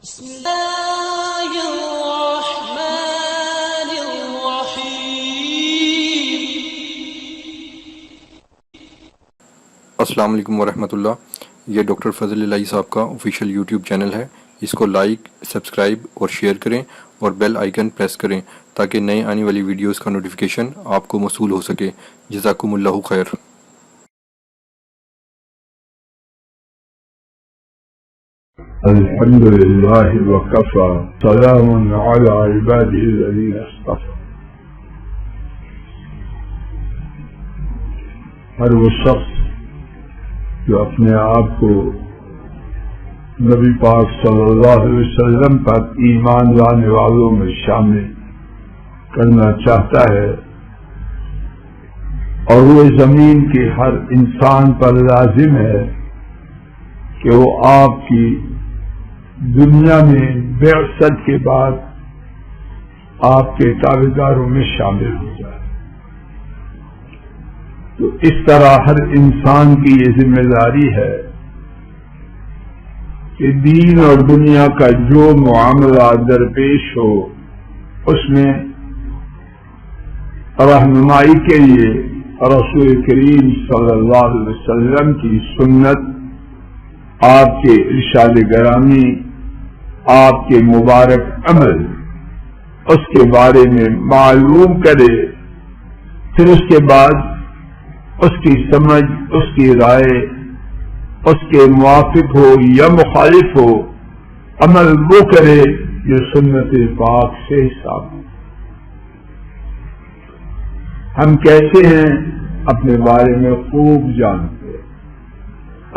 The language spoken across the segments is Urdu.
بسم اللہ الرحمن الرحیم۔ السلام علیکم ورحمۃ اللہ۔ یہ ڈاکٹر فضل الہی صاحب کا آفیشیل یوٹیوب چینل ہے، اس کو لائک، سبسکرائب اور شیئر کریں اور بیل آئیکن پریس کریں تاکہ نئے آنے والی ویڈیوز کا نوٹیفیکیشن آپ کو موصول ہو سکے۔ جزاکم اللہ خیر۔ الحمد لله وكفى سلام على عباده الذين اصطفى۔ ہر وہ شخص جو اپنے آپ کو نبی پاک صلی اللہ علیہ وسلم پر ایمان لانے والوں میں شامل کرنا چاہتا ہے اور وہ زمین کے ہر انسان پر لازم ہے کہ وہ آپ کی دنیا میں بعثت کے بعد آپ کے تابعداروں میں شامل ہو جائے۔ تو اس طرح ہر انسان کی یہ ذمہ داری ہے کہ دین اور دنیا کا جو معاملہ درپیش ہو اس میں رہنمائی کے لیے رسول کریم صلی اللہ علیہ وسلم کی سنت، آپ کے ارشاد گرامی، آپ کے مبارک عمل، اس کے بارے میں معلوم کرے، پھر اس کے بعد اس کی سمجھ، اس کی رائے اس کے موافق ہو یا مخالف ہو، عمل وہ کرے جو سنت پاک سے ثابت۔ ہم کیسے ہیں اپنے بارے میں خوب جانتے ہیں۔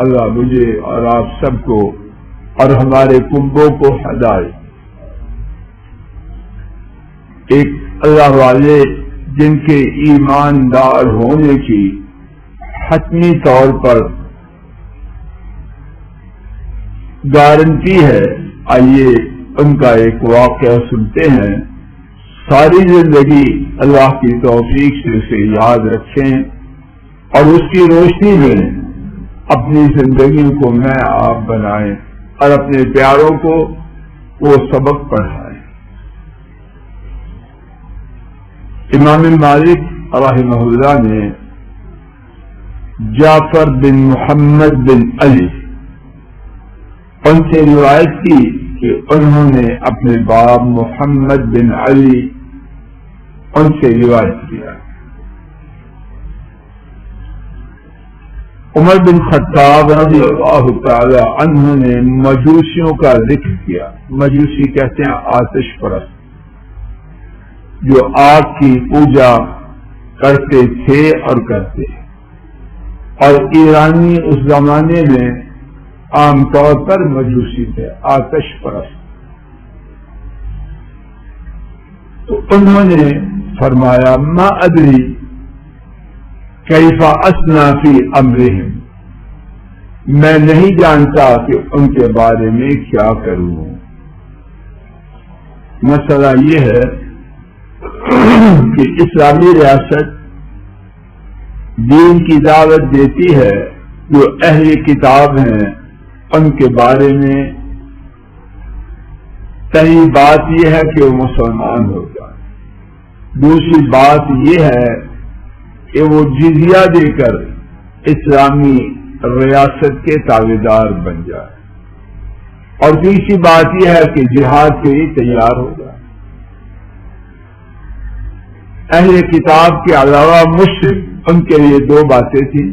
اللہ مجھے اور آپ سب کو اور ہمارے کنبوں کو ہدایت۔ ایک اللہ والے جن کے ایماندار ہونے کی حتمی طور پر گارنٹی ہے، آئیے ان کا ایک واقعہ سنتے ہیں۔ ساری زندگی اللہ کی توفیق سے اسے یاد رکھیں اور اس کی روشنی میں اپنی زندگیوں کو میں آپ بنائیں اور اپنے پیاروں کو وہ سبق پڑھائیں۔ امام مالک رحمہ اللہ نے جعفر بن محمد بن علی ان سے روایت کی کہ انہوں نے اپنے باپ محمد بن علی ان سے روایت کیا۔ عمر بن خطاب رضی اللہ تعالی عنہ نے مجوسیوں کا ذکر کیا۔ مجوسی کہتے ہیں آتش پرست، جو آگ کی پوجا کرتے تھے اور کرتے ہیں، اور ایرانی اس زمانے میں عام طور پر مجوسی تھے، آتش پرست۔ تو انہوں نے فرمایا ما ادری کیف اثنا فی امرہم، میں نہیں جانتا کہ ان کے بارے میں کیا کروں۔ مسئلہ یہ ہے کہ اسلامی ریاست دین کی دعوت دیتی ہے، جو اہل کتاب ہیں ان کے بارے میں پہلی بات یہ ہے کہ وہ مسلمان ہو جائے، دوسری بات یہ ہے کہ وہ جزیہ دے کر اسلامی ریاست کے تابعدار بن جائے، اور تیسری بات یہ ہے کہ جہاد کے لیے تیار ہو جائے۔ اہل کتاب کے علاوہ مشرک ان کے لیے دو باتیں تھیں،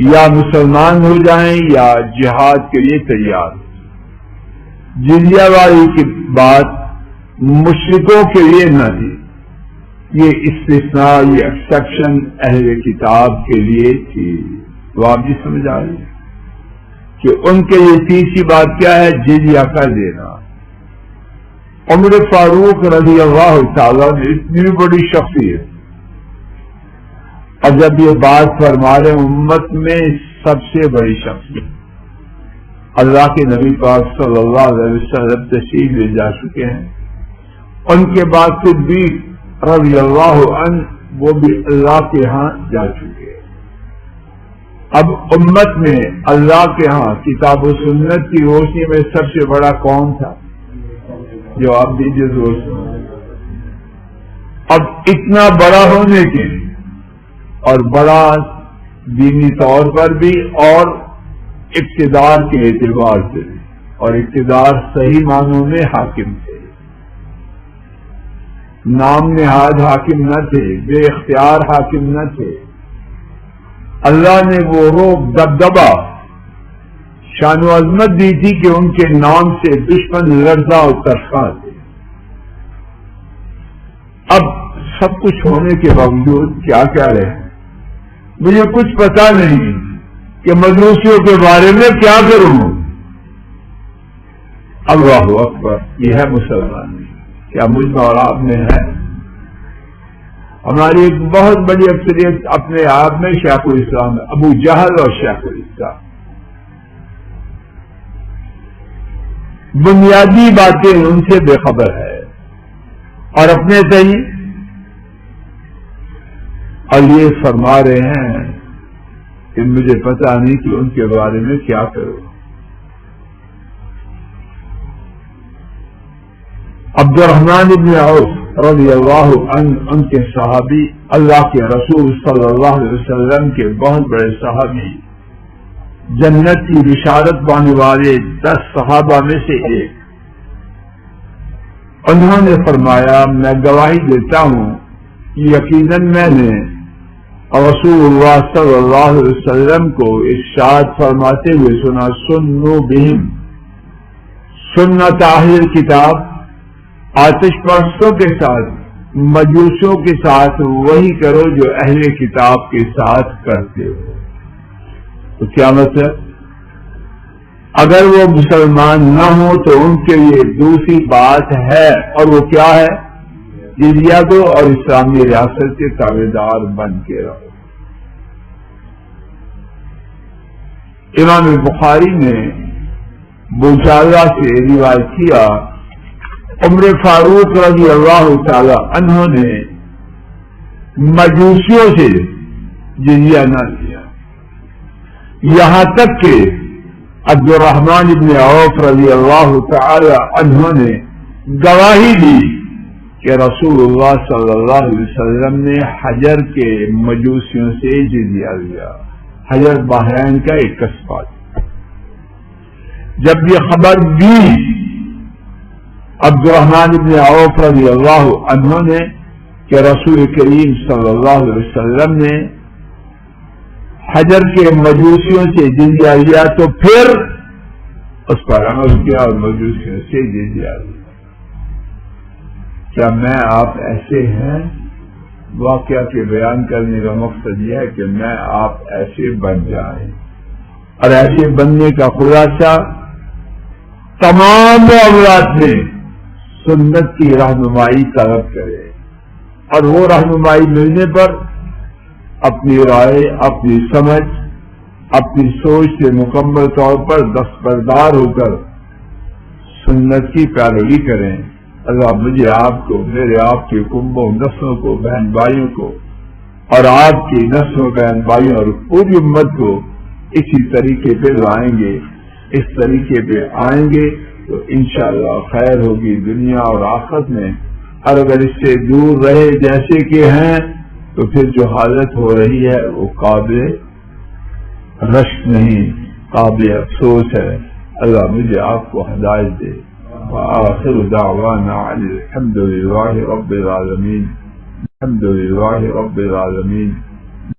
یا مسلمان ہو جائیں یا جہاد کے لیے تیار ہو جائیں۔ جزیہ والی کی بات مشرکوں کے لیے نہ تھی، یہ استثناء، یہ ایکسپشن اہل کتاب کے لیے تھی۔ تو آپ بھی سمجھ آئے کہ ان کے لیے تیسری بات کیا ہے؟ جزیہ کا دینا۔ عمر فاروق رضی اللہ تعالیٰ نے اتنی بڑی شخصیت، اور جب یہ بات فرما رہے امت میں سب سے بڑی شخصیت، اللہ کے نبی پاک صلی اللہ علیہ وسلم تشریف لے جا چکے ہیں، ان کے بعد صدیق رضی اللہ عنہ وہ بھی اللہ کے ہاں جا چکے ہیں۔ اب امت میں اللہ کے ہاں کتاب و سنت کی روشنی میں سب سے بڑا کون تھا؟ جواب دیجیے زور سے۔ اب اتنا بڑا ہونے کے اور بڑا دینی طور پر بھی اور اقتدار کے اعتبار سے بھی، اور اقتدار صحیح معنوں میں حاکم تھے، نام نہاد حاکم نہ تھے، بے اختیار حاکم نہ تھے۔ اللہ نے وہ روب دبدبا شان و عظمت دی تھی کہ ان کے نام سے دشمن لرزا اور ترسا تھے۔ اب سب کچھ ہونے کے باوجود کیا کہہ رہے ہیں؟ مجھے کچھ پتا نہیں کہ مجوسیوں کے بارے میں کیا کروں۔ اللہ اکبر، یہ ہے مسلمان، کیا مجھ میں اور آپ میں ہے؟ ہماری ایک بہت بڑی اکثریت اپنے آپ میں شیخ الاسلام ہے، ابو جہل اور شیخ الاسلام، بنیادی باتیں ان سے بے خبر ہے اور اپنے صحیح، اور یہ فرما رہے ہیں کہ مجھے پتا نہیں کہ ان کے بارے میں کیا کروں۔ عبد الرحمن بن عوف رضی اللہ عنہ، ان کے صحابی، اللہ کے رسول صلی اللہ علیہ وسلم کے بہت بڑے صحابی، جنت کی بشارت پانے والے 10 صحابہ میں سے ایک، انہوں نے فرمایا میں گواہی دیتا ہوں یقیناً میں نے رسول اللہ صلی اللہ علیہ وسلم کو ارشاد فرماتے ہوئے سنا، سنو بہم سنت اہل کتاب، آتش پرستوں کے ساتھ، مجوسوں کے ساتھ وہی کرو جو اہل کتاب کے ساتھ کرتے ہو۔ تو کیا مطلب؟ اگر وہ مسلمان نہ ہو تو ان کے لیے دوسری بات ہے، اور وہ کیا ہے؟ جزیہ دو اور اسلامی ریاست کے تابعدار بن کے رہو۔ امام بخاری نے بوچالہ سے روایت کیا، عمر فاروق رضی اللہ تعالی عنہ نے مجوسیوں سے جزیہ نہ لیا، یہاں تک کہ عبد الرحمن بن عوف رضی اللہ تعالی عنہ نے گواہی دی کہ رسول اللہ صلی اللہ علیہ وسلم نے حجر کے مجوسیوں سے جزیہ لیا۔ حجر بحرین کا ایک قصبہ۔ جب یہ خبر دی عبد الرحمن بن عوف رضی اللہ عنہ نے کہ رسول کریم صلی اللہ علیہ وسلم نے حجر کے مجوسیوں سے جزیہ لیا، تو پھر اس پر عمل کیا اور مجوسیوں سے جزیہ لیا۔ کیا میں آپ ایسے ہیں؟ واقعہ کے بیان کرنے کا مقصد یہ ہے کہ میں آپ ایسے بن جائیں، اور ایسے بننے کا خلاصہ تمام معاملات میں سنت کی رہنمائی طلب کرے، اور وہ رہنمائی ملنے پر اپنی رائے، اپنی سمجھ، اپنی سوچ سے مکمل طور پر دستبردار ہو کر سنت کی پیروی کریں۔ اللہ مجھے آپ کو، میرے آپ کے کنبوں نسلوں کو، بہن بھائیوں کو، اور آپ کی نسلوں بہن بھائیوں اور پوری امت کو اسی طریقے پہ لائیں گے۔ اس طریقے پہ آئیں گے تو انشاءاللہ خیر ہوگی دنیا اور آخرت میں، اور اگر اس سے دور رہے جیسے کہ ہیں تو پھر جو حالت ہو رہی ہے وہ قابل رشک نہیں، قابل افسوس ہے۔ اللہ مجھے آپ کو ہدایت دے۔ وآخر دعوانا الحمد للہ رب العالمین، الحمد للہ رب العالمین۔